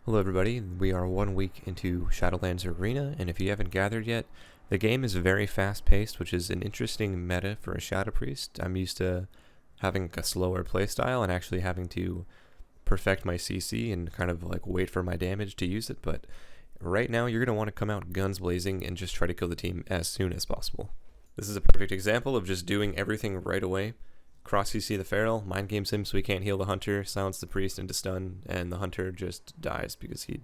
Hello everybody, we are 1 week into Shadowlands Arena, and if you haven't gathered yet, the game is very fast-paced, which is an interesting meta for a Shadow Priest. I'm used to having a slower playstyle and actually having to perfect my CC and kind of like wait for my damage to use it, but right now you're going to want to come out guns blazing and just try to kill the team as soon as possible. This is a perfect example of just doing everything right away. Cross CC the Feral, mind games him so he can't heal the Hunter, silence the Priest into stun, and the Hunter just dies because he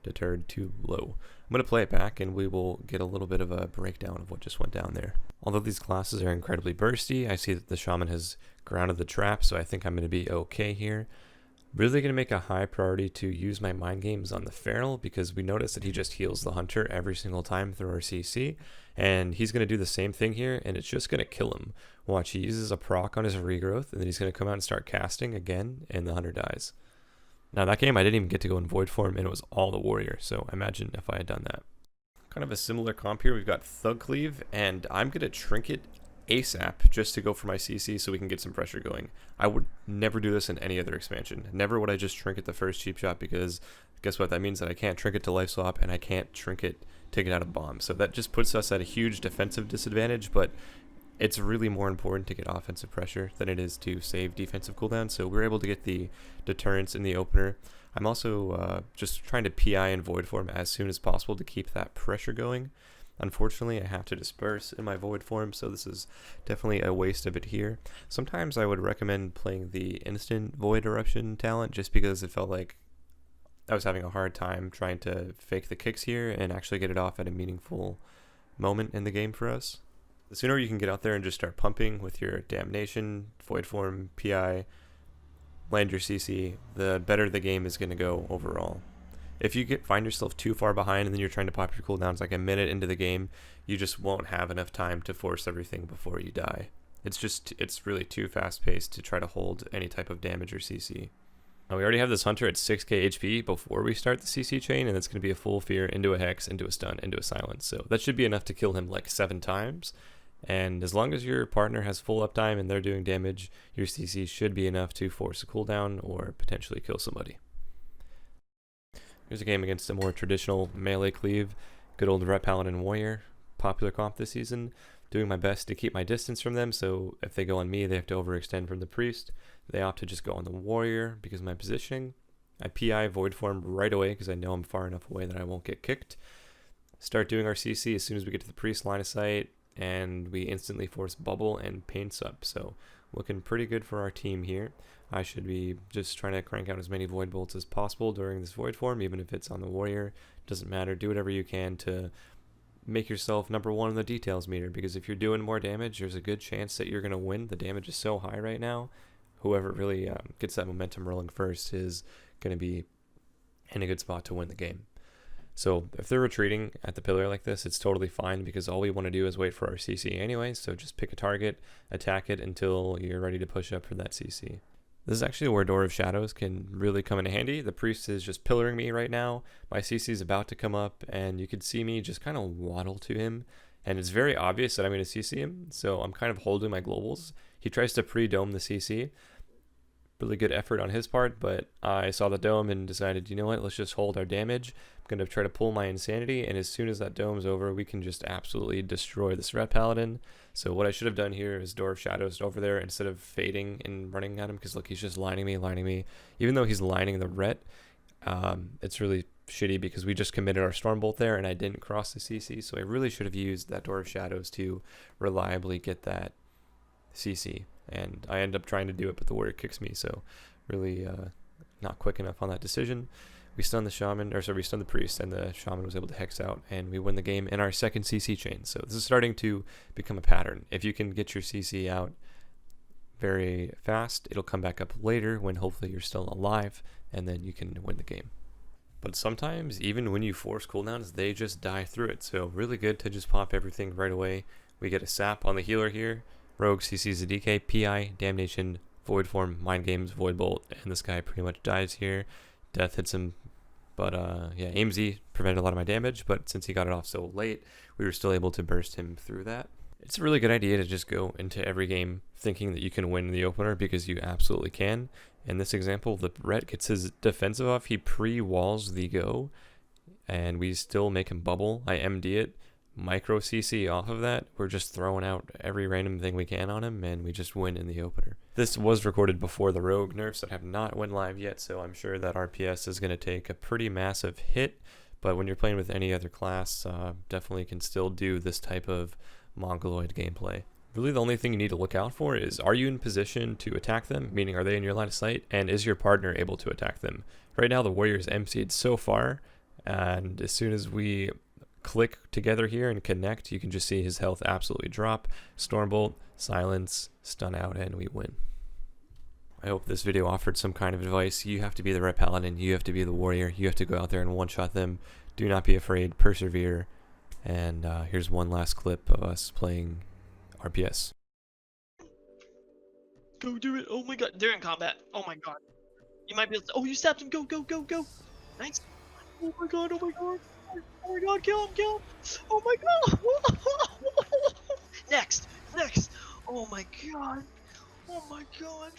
deterred too low. I'm going to play it back and we will get a little bit of a breakdown of what just went down there. Although these classes are incredibly bursty, I see that the Shaman has grounded the trap, so I think I'm going to be okay here. Really going to make a high priority to use my mind games on the Feral because we notice that he just heals the Hunter every single time through our CC, and he's going to do the same thing here, and it's just going to kill him. Watch, he uses a proc on his regrowth, and then he's going to come out and start casting again, and the Hunter dies. Now that game I didn't even get to go in Void form, and it was all the Warrior, so imagine if I had done that. Kind of a similar comp here, we've got Thug Cleave, and I'm going to Trinket ASAP just to go for my CC so we can get some pressure going. I would never do this in any other expansion. Never would I just Trinket the first cheap shot, because guess what? That means that I can't Trinket to life swap and I can't Trinket to get out of bomb. So that just puts us at a huge defensive disadvantage, but it's really more important to get offensive pressure than it is to save defensive cooldown. So we're able to get the deterrence in the opener. I'm also just trying to PI and Void form as soon as possible to keep that pressure going. Unfortunately, I have to disperse in my Void form, so this is definitely a waste of it here. Sometimes I would recommend playing the instant Void Eruption talent just because it felt like I was having a hard time trying to fake the kicks here and actually get it off at a meaningful moment in the game for us. The sooner you can get out there and just start pumping with your Damnation, Void form, PI, land your CC, the better the game is going to go overall. If you find yourself too far behind and then you're trying to pop your cooldowns like a minute into the game, you just won't have enough time to force everything before you die. It's really too fast paced to try to hold any type of damage or CC. Now we already have this Hunter at 6k HP before we start the CC chain, and it's going to be a full fear into a Hex, into a stun, into a silence. So that should be enough to kill him like 7 times. And as long as your partner has full uptime and they're doing damage, your CC should be enough to force a cooldown or potentially kill somebody. Here's a game against a more traditional melee cleave, good old Ret Paladin Warrior, popular comp this season. Doing my best to keep my distance from them, so if they go on me, they have to overextend from the Priest. They opt to just go on the Warrior because of my positioning. I PI Void form right away because I know I'm far enough away that I won't get kicked. Start doing our CC as soon as we get to the Priest line of sight, and we instantly force Bubble and Paints up, so looking pretty good for our team here. I should be just trying to crank out as many Void Bolts as possible during this Void form, even if it's on the Warrior. Doesn't matter, do whatever you can to make yourself number 1 on the details meter, because if you're doing more damage, there's a good chance that you're going to win. The damage is so high right now. Whoever really gets that momentum rolling first is going to be in a good spot to win the game. So if they're retreating at the pillar like this, it's totally fine because all we want to do is wait for our CC anyway. So just pick a target, attack it until you're ready to push up for that CC. This is actually where Door of Shadows can really come in handy. The Priest is just pillaring me right now. My CC is about to come up, and you can see me just kind of waddle to him. And it's very obvious that I'm going to CC him, so I'm kind of holding my globals. He tries to pre-dome the CC. Really good effort on his part, but I saw the dome and decided, you know what, let's just hold our damage. I'm going to try to pull my Insanity, and as soon as that dome's over, we can just absolutely destroy this Ret Paladin. So what I should have done here is Door of Shadows over there instead of fading and running at him, because look, he's just lining me. Even though he's lining the Ret, it's really shitty because we just committed our Stormbolt there, and I didn't cross the CC, so I really should have used that Door of Shadows to reliably get that CC. And I end up trying to do it, but the Warrior kicks me, so really not quick enough on that decision. We stun the Shaman, we stun the Priest, and the Shaman was able to Hex out, and we win the game in our second CC chain. So this is starting to become a pattern. If you can get your CC out very fast, it'll come back up later when hopefully you're still alive, and then you can win the game. But sometimes, even when you force cooldowns, they just die through it. So really good to just pop everything right away. We get a sap on the healer here. Rogue CC's a DK, PI, Damnation, Void form, Mind Games, Void Bolt, and this guy pretty much dies here. Death hits him, but yeah, AimZ prevented a lot of my damage, but since he got it off so late, we were still able to burst him through that. It's a really good idea to just go into every game thinking that you can win the opener, because you absolutely can. In this example, the Ret gets his defensive off. He pre-walls the go, and we still make him bubble. I MD it, micro CC off of that. We're just throwing out every random thing we can on him, and we just win in the opener. This was recorded before the rogue nerfs that have not went live yet, so I'm sure that RPS is going to take a pretty massive hit. But when you're playing with any other class, definitely can still do this type of Mongoloid gameplay. Really the only thing you need to look out for is, are you in position to attack them? Meaning, are they in your line of sight? And is your partner able to attack them? Right now, the Warriors MC'd so far, and as soon as we click together here and connect, you can just see his health absolutely drop. Stormbolt, silence, stun out, and we win. I hope this video offered some kind of advice. You have to be the Ret Paladin, you have to be the Warrior, you have to go out there and one-shot them. Do not be afraid, persevere. And here's one last clip of us playing RPS. Go do it. Oh my god. They're in combat. Oh my god. You might be able to. Oh, you stabbed him. Go, go, go, go. Nice. Oh my god. Oh my god. Oh my god. Kill him. Kill him. Oh my god. Next. Next. Oh my god. Oh my god.